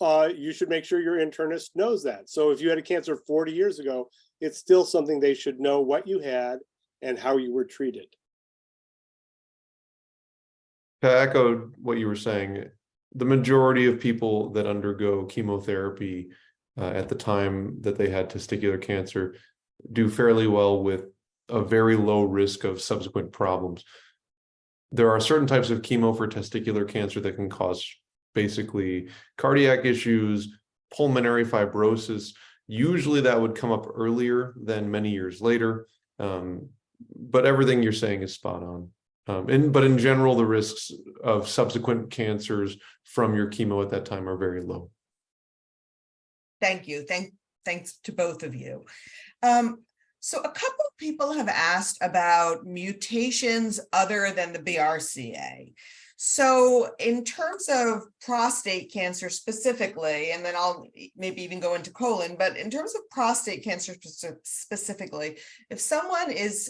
you should make sure your internist knows that. So if you had a cancer 40 years ago, it's still something they should know what you had and how you were treated.
To echo what you were saying, the majority of people that undergo chemotherapy at the time that they had testicular cancer do fairly well with a very low risk of subsequent problems. There are certain types of chemo for testicular cancer that can cause basically cardiac issues, pulmonary fibrosis. Usually that would come up earlier than many years later. But everything you're saying is spot on. But in general, the risks of subsequent cancers from your chemo at that time are very low.
Thank you. Thanks to both of you. So a couple of people have asked about mutations other than the BRCA. So in terms of prostate cancer specifically, and then I'll maybe even go into colon, but in terms of prostate cancer specifically, if someone is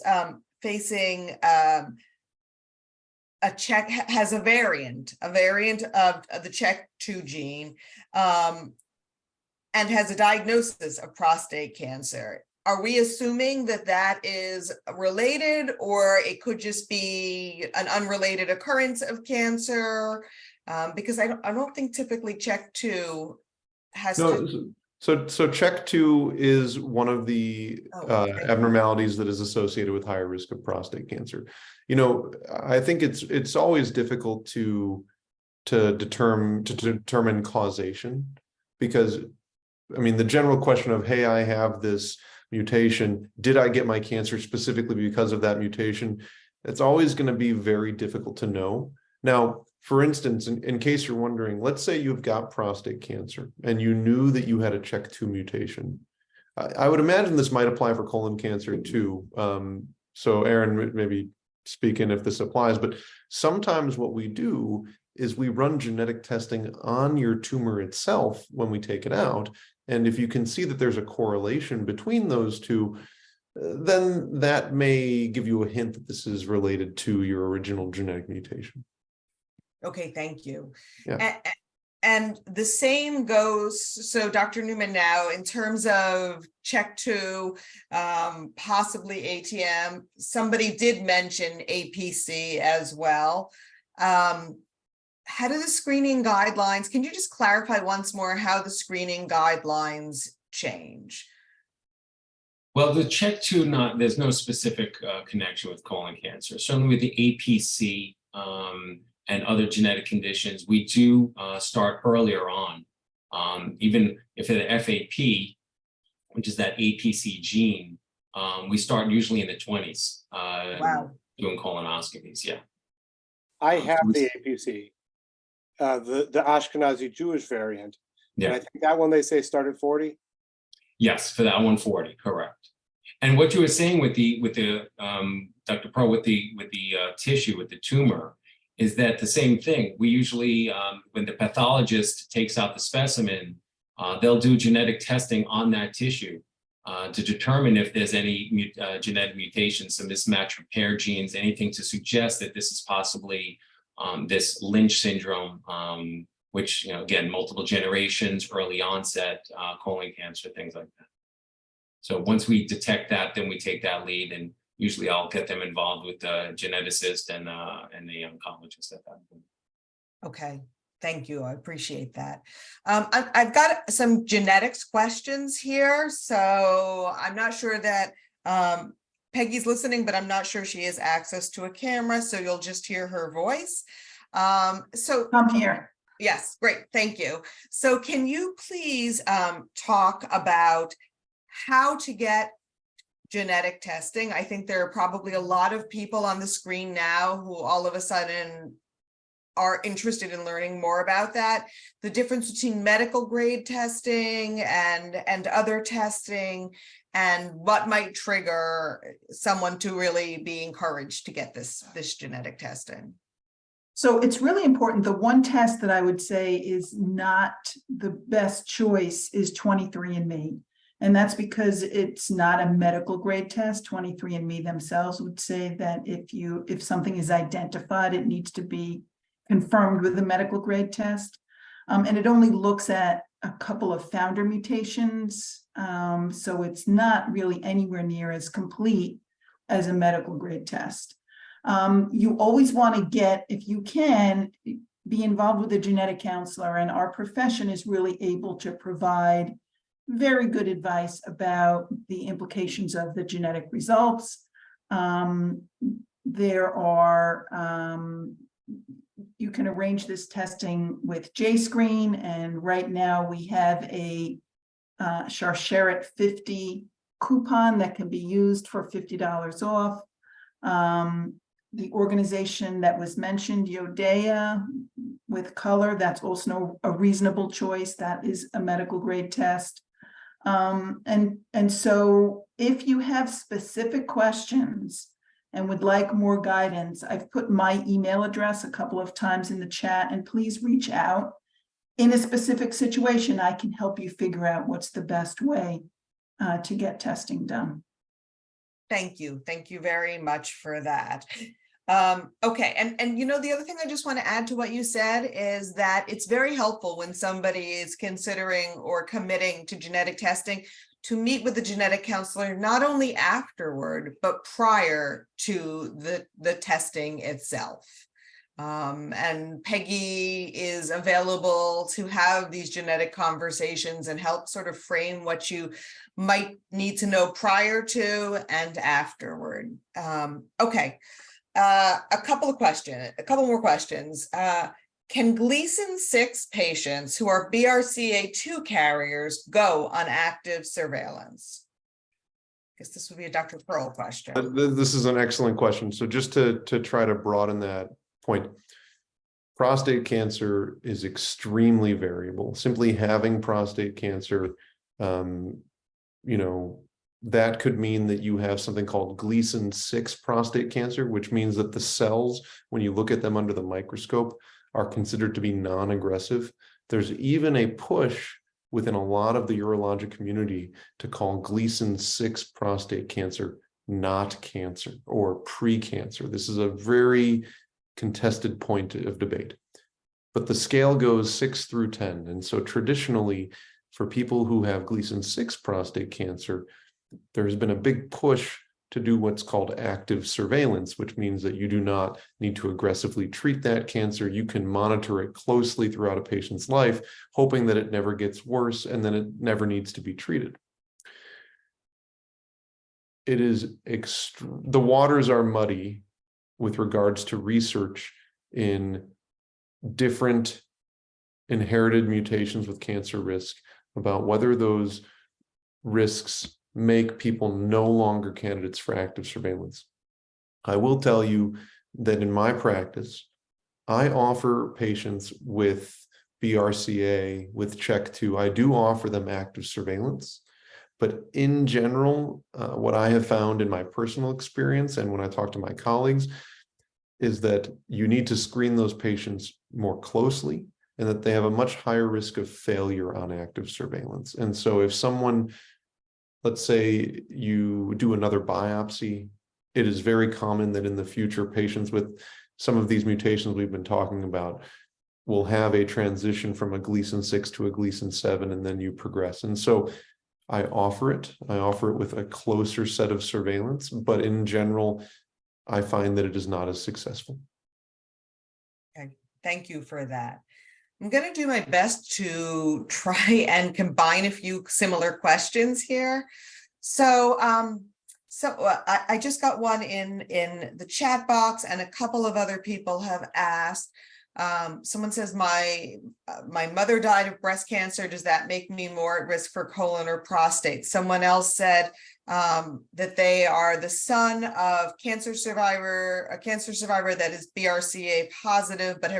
facing has a variant of the CHEK2 gene, and has a diagnosis of prostate cancer, are we assuming that that is related, or it could just be an unrelated occurrence of cancer? Because I don't think typically CHEK2 has to.
So CHEK2 is one of the
Okay.
abnormalities that is associated with higher risk of prostate cancer. You know, I think it's always difficult to determine causation, because I mean the general question of, hey, I have this mutation, did I get my cancer specifically because of that mutation? It's always going to be very difficult to know. Now, for instance, in case you're wondering, let's say you've got prostate cancer and you knew that you had a CHEK2 mutation. I would imagine this might apply for colon cancer too. So Aaron, maybe speak in if this applies, but sometimes what we do is we run genetic testing on your tumor itself when we take it out. And if you can see that there's a correlation between those two, then that may give you a hint that this is related to your original genetic mutation.
Okay, thank you.
Yeah.
And the same goes, so Dr. Newman, now in terms of CHEK2, possibly ATM, somebody did mention APC as well. How do the screening guidelines, can you just clarify once more how the screening guidelines change?
Well, the CHEK2, there's no specific connection with colon cancer. Certainly with the APC and other genetic conditions, we do start earlier on. Even if it's an FAP, which is that APC gene, we start usually in the 20s.
Wow.
Doing colonoscopies, yeah.
I have the APC, the Ashkenazi Jewish variant.
Yeah.
And I think that one they say start at 40.
Yes, for that 140, correct. And what you were saying with the Dr. Pro, with the tissue, with the tumor, is that the same thing. We usually, when the pathologist takes out the specimen, they'll do genetic testing on that tissue to determine if there's any genetic mutations, some mismatch repair genes, anything to suggest that this is possibly this Lynch syndrome, which, you know, again, multiple generations, early onset, colon cancer, things like that. So once we detect that, then we take that lead, and usually I'll get them involved with the geneticist and the oncologist at that point. Okay.
Thank you. I appreciate that. I've got some genetics questions here, so I'm not sure that Peggy's listening, but I'm not sure she has access to a camera, so you'll just hear her voice. So
I'm here.
Yes, great. Thank you. So can you please talk about how to get genetic testing? I think there are probably a lot of people on the screen now who all of a sudden are interested in learning more about that. The difference between medical grade testing and other testing, and what might trigger someone to really be encouraged to get this genetic testing.
So it's really important. The one test that I would say is not the best choice is 23andMe. And that's because it's not a medical grade test. 23andMe themselves would say that if something is identified, it needs to be confirmed with a medical grade test. And it only looks at a couple of founder mutations. So it's not really anywhere near as complete as a medical grade test. You always want to get, if you can, be involved with a genetic counselor, and our profession is really able to provide very good advice about the implications of the genetic results. You can arrange this testing with JScreen, and right now we have a Sharsheret 50 coupon that can be used for $50 off. The organization that was mentioned, Yodea with color, that's also a reasonable choice. That is a medical grade test. And so if you have specific questions and would like more guidance, I've put my email address a couple of times in the chat, and please reach out. In a specific situation, I can help you figure out what's the best way to get testing done.
Thank you. Thank you very much for that. Okay. And you know, the other thing I just want to add to what you said is that it's very helpful when somebody is considering or committing to genetic testing to meet with the genetic counselor, not only afterward, but prior to the testing itself. And Peggy is available to have these genetic conversations and help sort of frame what you might need to know prior to and afterward. Okay. A couple more questions. Can Gleason 6 patients who are BRCA2 carriers go on active surveillance? I guess this would be a Dr. Pearl question.
This is an excellent question. So just to try to broaden that point, prostate cancer is extremely variable. Simply having prostate cancer, that could mean that you have something called Gleason 6 prostate cancer, which means that the cells, when you look at them under the microscope, are considered to be non-aggressive. There's even a push within a lot of the urologic community to call Gleason 6 prostate cancer not cancer or pre-cancer. This is a very contested point of debate. But the scale goes 6 through 10. And so traditionally, for people who have Gleason 6 prostate cancer, there's been a big push to do what's called active surveillance, which means that you do not need to aggressively treat that cancer. You can monitor it closely throughout a patient's life, hoping that it never gets worse and then it never needs to be treated. It is the waters are muddy with regards to research in different inherited mutations with cancer risk about whether those risks make people no longer candidates for active surveillance. I will tell you that in my practice, I offer patients with BRCA, with CHEK2, I do offer them active surveillance. But in general, what I have found in my personal experience and when I talk to my colleagues is that you need to screen those patients more closely and that they have a much higher risk of failure on active surveillance. And so if someone, let's say you do another biopsy, it is very common that in the future patients with some of these mutations we've been talking about will have a transition from a Gleason 6 to a Gleason 7, and then you progress. And so I offer it with a closer set of surveillance, but in general, I find that it is not as successful.
Okay, thank you for that. I'm going to do my best to try and combine a few similar questions here. So, I just got one in the chat box, and a couple of other people have asked. Someone says, my mother died of breast cancer. Does that make me more at risk for colon or prostate? Someone else said that they are the son of a cancer survivor that is BRCA positive, but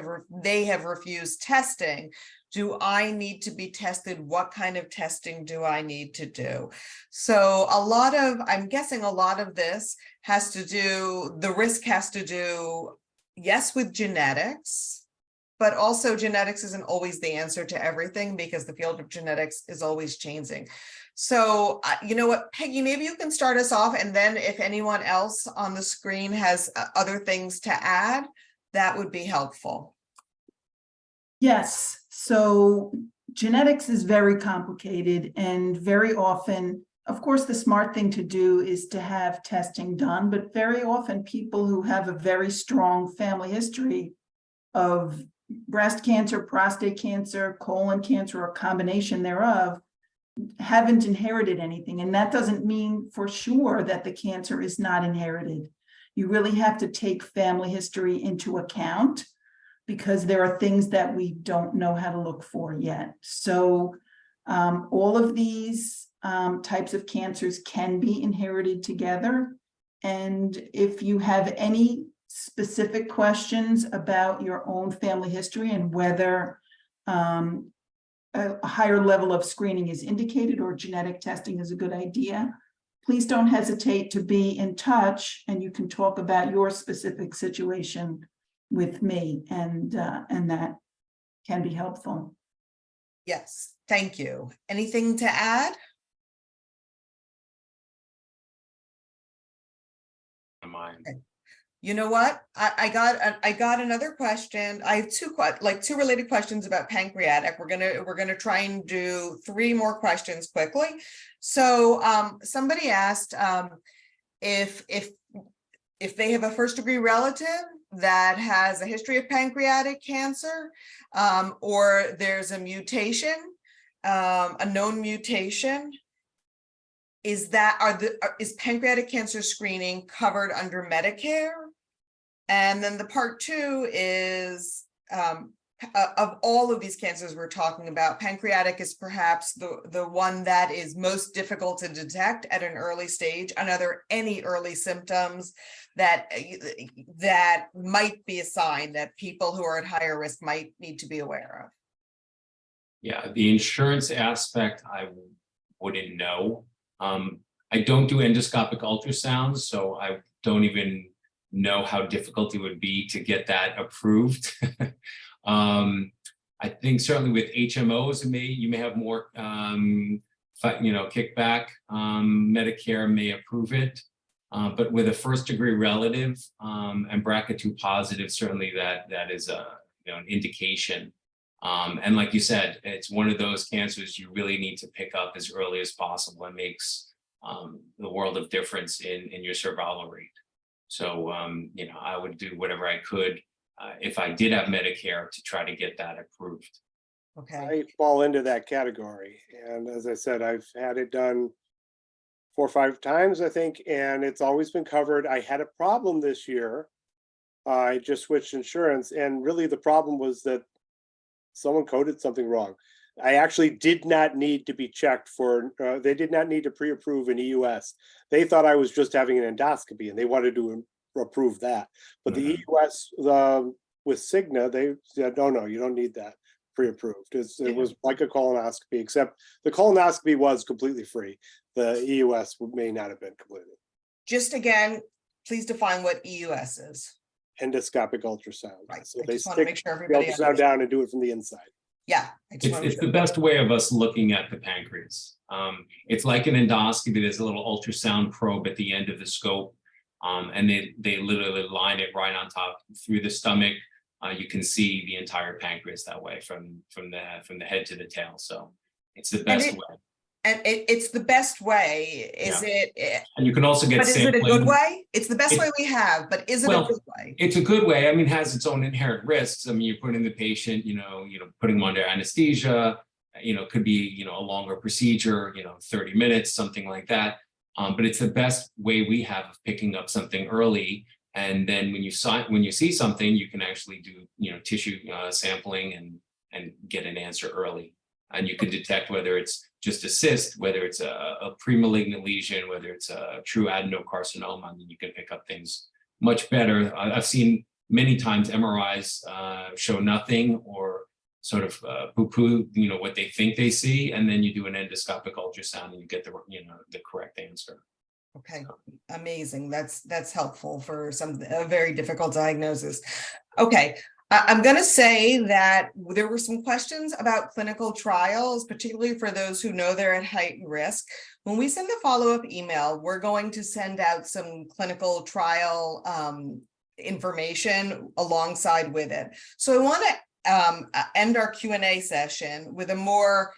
they have refused testing. Do I need to be tested? What kind of testing do I need to do? So I'm guessing a lot of this the risk has to do, yes, with genetics, but also genetics isn't always the answer to everything because the field of genetics is always changing. So, you know what, Peggy, maybe you can start us off, and then if anyone else on the screen has other things to add, that would be helpful.
Yes, so genetics is very complicated, and very often, of course, the smart thing to do is to have testing done, but very often people who have a very strong family history of breast cancer, prostate cancer, colon cancer, or a combination thereof, haven't inherited anything. And that doesn't mean for sure that the cancer is not inherited. You really have to take family history into account, because there are things that we don't know how to look for yet. So all of these types of cancers can be inherited together. And if you have any specific questions about your own family history and whether a higher level of screening is indicated or genetic testing is a good idea, please don't hesitate to be in touch, and you can talk about your specific situation with me, and that can be helpful.
Yes, thank you. Anything to add?
Mine.
You know what? I got another question. I have two related questions about pancreatic. We're gonna try and do 3 more questions quickly. So somebody asked if they have a first-degree relative that has a history of pancreatic cancer, or there's a mutation, a known mutation. Is pancreatic cancer screening covered under Medicare? And then the part 2 is, of all of these cancers we're talking about, pancreatic is perhaps the one that is most difficult to detect at an early stage. And are there any early symptoms that might be a sign that people who are at higher risk might need to be aware of?
Yeah, the insurance aspect, I wouldn't know. I don't do endoscopic ultrasounds, so I don't even know how difficult it would be to get that approved. I think certainly with HMOs, you may have more, kickback. Medicare may approve it, but with a first-degree relative and BRCA2 positive, certainly that is an indication. And like you said, it's one of those cancers you really need to pick up as early as possible. It makes the world of difference in your survival rate. So, I would do whatever I could if I did have Medicare to try to get that approved.
Okay,
I fall into that category. And as I said, I've had it done 4 or 5 times, I think, and it's always been covered. I had a problem this year. I just switched insurance, and really the problem was that someone coded something wrong. I actually did not need to be checked for, they did not need to pre-approve an EUS. They thought I was just having an endoscopy and they wanted to approve that. But the EUS with Cigna, they said, no, you don't need that pre-approved. It was like a colonoscopy, except the colonoscopy was completely free. The EUS may not have been completely.
just again, please define what EUS is.
Endoscopic ultrasound.
Right,
So
I
they
just want to make
stick
sure
the
everybody
ultrasound
understands.
down and do it from the inside.
Yeah, I just want to make
It's
sure.
the best way of us looking at the pancreas. It's like an endoscopy. There's a little ultrasound probe at the end of the scope, and they literally line it right on top through the stomach. You can see the entire pancreas that way from the head to the tail. So it's the best way.
And it's the best way, is it?
And you can also get
But is it a
sampling.
good way? It's the best way we have, but is it a
Well,
good way?
It's a good way. I mean, it has its own inherent risks. I mean, you're putting the patient, putting them under anesthesia, could be, a longer procedure, 30 minutes, something like that. But it's the best way we have of picking up something early. And then when you see something, you can actually do, tissue sampling and get an answer early. And you can detect whether it's just a cyst, whether it's a pre-malignant lesion, whether it's a true adenocarcinoma, and then you can pick up things much better. I've seen many times MRIs show nothing or sort of poo-poo, what they think they see, and then you do an endoscopic ultrasound and you get the correct answer.
Okay, amazing. That's helpful for a very difficult diagnosis. Okay, I'm going to say that there were some questions about clinical trials, particularly for those who know they're at heightened risk. When we send the follow-up email, we're going to send out some clinical trial information alongside with it. So I want to end our Q&A session with a more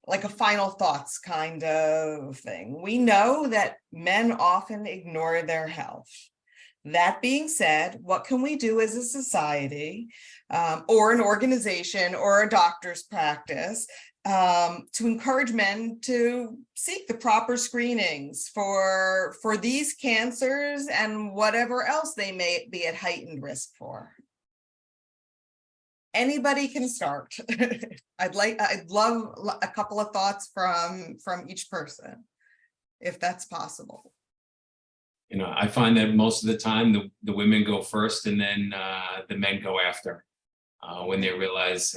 like a final thoughts kind of thing. We know that men often ignore their health. That being said, what can we do as a society or an organization or a doctor's practice to encourage men to seek the proper screenings for these cancers and whatever else they may be at heightened risk for? Anybody can start. I'd love a couple of thoughts from each person, if that's possible.
You know, I find that most of the time the women go first and then the men go after when they realize,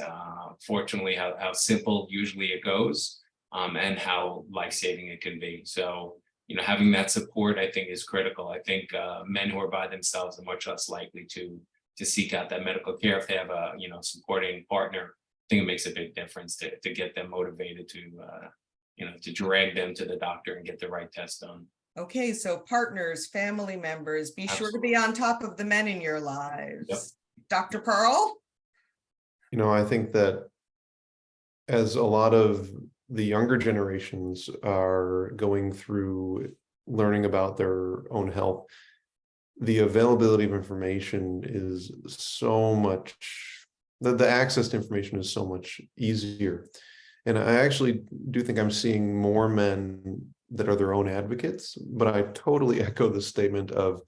fortunately, how simple usually it goes and how life-saving it can be. So, you know, having that support, I think, is critical. I think men who are by themselves are much less likely to seek out that medical care if they have a, you know, supporting partner. I think it makes a big difference to get them motivated to, you know, to drag them to the doctor and get the right test done.
Okay, so partners, family members, be sure to be on top of the men in your lives.
Yep.
Dr. Pearl?
You know, I think that as a lot of the younger generations are going through learning about their own health, the availability of information is so much, the access to information is so much easier. And I actually do think I'm seeing more men that are their own advocates, but I totally echo the statement of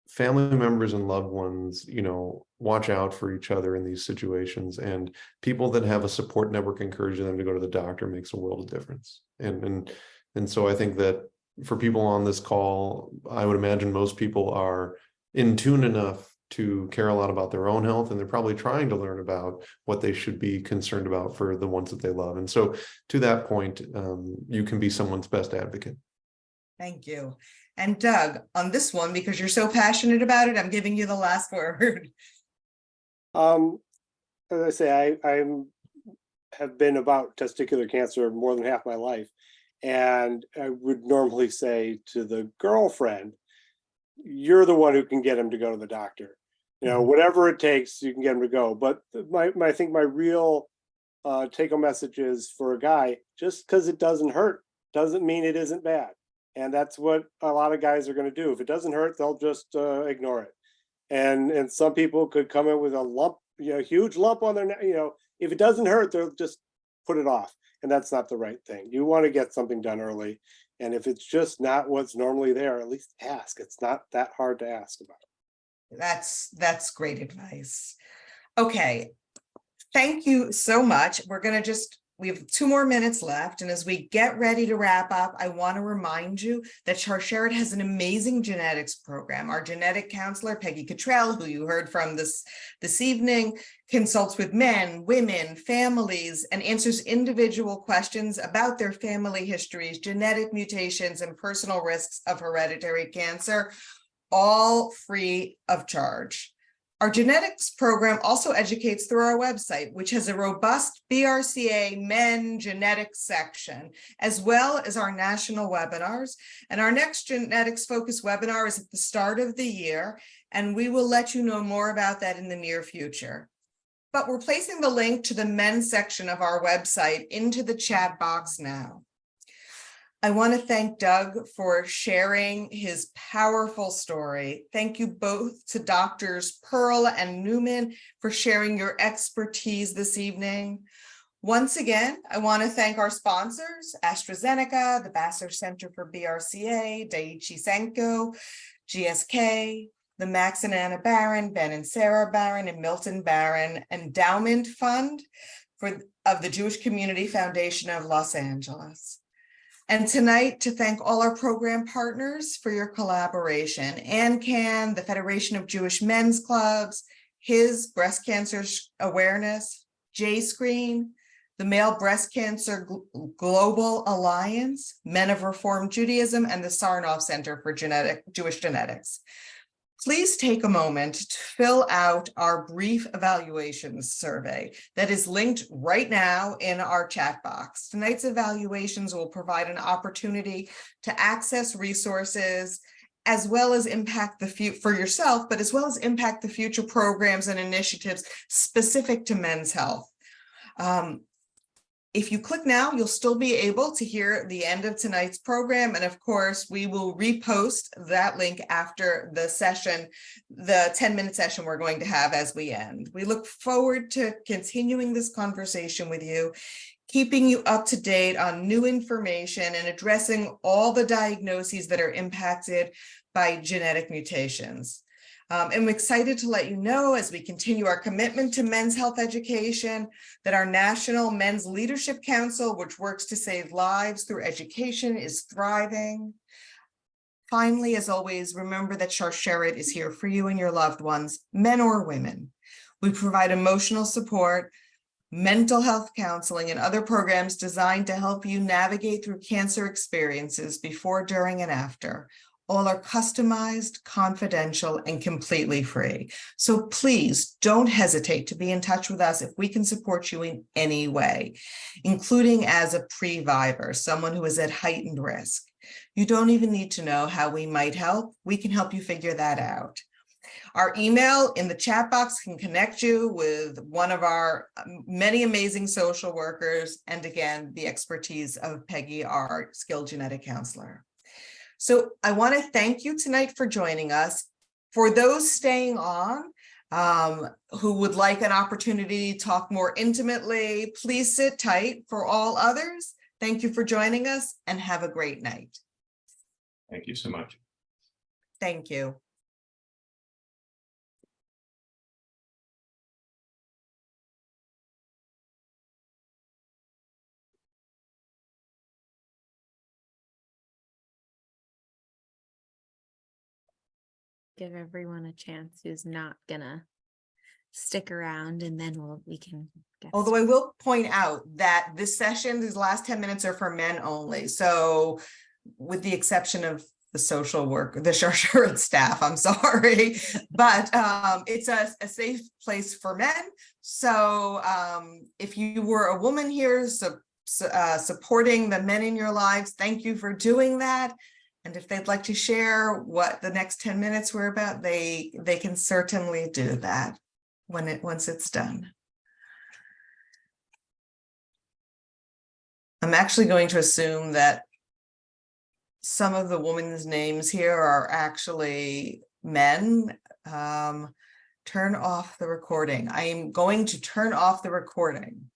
family members and loved ones, you know, watch out for each other in these situations, and people that have a support network encouraging them to go to the doctor makes a world of difference. And so I think that for people on this call, I would imagine most people are in tune enough to care a lot about their own health, and they're probably trying to learn about what they should be concerned about for the ones that they love. And so to that point, you can be someone's best advocate.
Thank you. And Doug, on this one, because you're so passionate about it, I'm giving you the last word.
As I say, I have been about testicular cancer more than half my life. And I would normally say to the girlfriend, you're the one who can get him to go to the doctor. You know, whatever it takes, you can get him to go. But I think my real take-home message is for a guy, just because it doesn't hurt doesn't mean it isn't bad. And that's what a lot of guys are going to do. If it doesn't hurt, they'll just ignore it. And some people could come in with a lump, you know, huge lump on their neck. You know, if it doesn't hurt, they'll just put it off. And that's not the right thing. You want to get something done early. And if it's just not what's normally there, at least ask. It's not that hard to ask about.
That's great advice. Okay. Thank you so much. We have 2 more minutes left. And as we get ready to wrap up, I want to remind you that Sharsheret has an amazing genetics program. Our genetic counselor, Peggy Cottrell, who you heard from this evening, consults with men, women, families, and answers individual questions about their family histories, genetic mutations, and personal risks of hereditary cancer, all free of charge. Our genetics program also educates through our website, which has a robust BRCA men genetics section, as well as our national webinars. And our next genetics focused webinar is at the start of the year, and we will let you know more about that in the near future. But we're placing the link to the men's section of our website into the chat box now. I want to thank Doug for sharing his powerful story. Thank you both to Doctors Pearl and Newman for sharing your expertise this evening. Once again, I want to thank our sponsors, AstraZeneca, the Vassar Center for BRCA, Daiichi Sankyo, GSK, the Max and Anna Barron, Ben and Sarah Barron, and Milton Barron Endowment Fund of the Jewish Community Foundation of Los Angeles. And tonight, to thank all our program partners for your collaboration: ANCAN, the Federation of Jewish Men's Clubs, HIS Breast Cancer Awareness, JScreen, the Male Breast Cancer Global Alliance, Men of Reformed Judaism, and the Sarnoff Center for Jewish Genetics. Please take a moment to fill out our brief evaluations survey that is linked right now in our chat box. Tonight's evaluations will provide an opportunity to access resources as well as impact the future for yourself, but as well as impact the future programs and initiatives specific to men's health. If you click now, you'll still be able to hear the end of tonight's program. And of course, we will repost that link after the session, the 10-minute session we're going to have as we end. We look forward to continuing this conversation with you, keeping you up to date on new information and addressing all the diagnoses that are impacted by genetic mutations. I'm excited to let you know, as we continue our commitment to men's health education, that our National Men's Leadership Council, which works to save lives through education, is thriving. Finally, as always, remember that Sharsheret is here for you and your loved ones, men or women. We provide emotional support, mental health counseling, and other programs designed to help you navigate through cancer experiences before, during, and after. All are customized, confidential, and completely free. So please don't hesitate to be in touch with us if we can support you in any way, including as a pre-viver, someone who is at heightened risk. You don't even need to know how we might help. We can help you figure that out. Our email in the chat box can connect you with one of our many amazing social workers, and again, the expertise of Peggy, our skilled genetic counselor. So I want to thank you tonight for joining us. For those staying on, who would like an opportunity to talk more intimately, please sit tight. For all others, thank you for joining us and have a great night.
Thank you so much.
Thank you.
Give everyone a chance who's not gonna stick around, and then we can get
Although I will point out that this session, these last 10 minutes are for men only. So with the exception of the social worker, the Sharsheret staff, I'm sorry, but it's a safe place for men. So if you were a woman here supporting the men in your lives, thank you for doing that. And if they'd like to share what the next 10 minutes were about, they can certainly do that once it's done. I'm actually going to assume that some of the women's names here are actually men. Turn off the recording. I'm going to turn off the recording.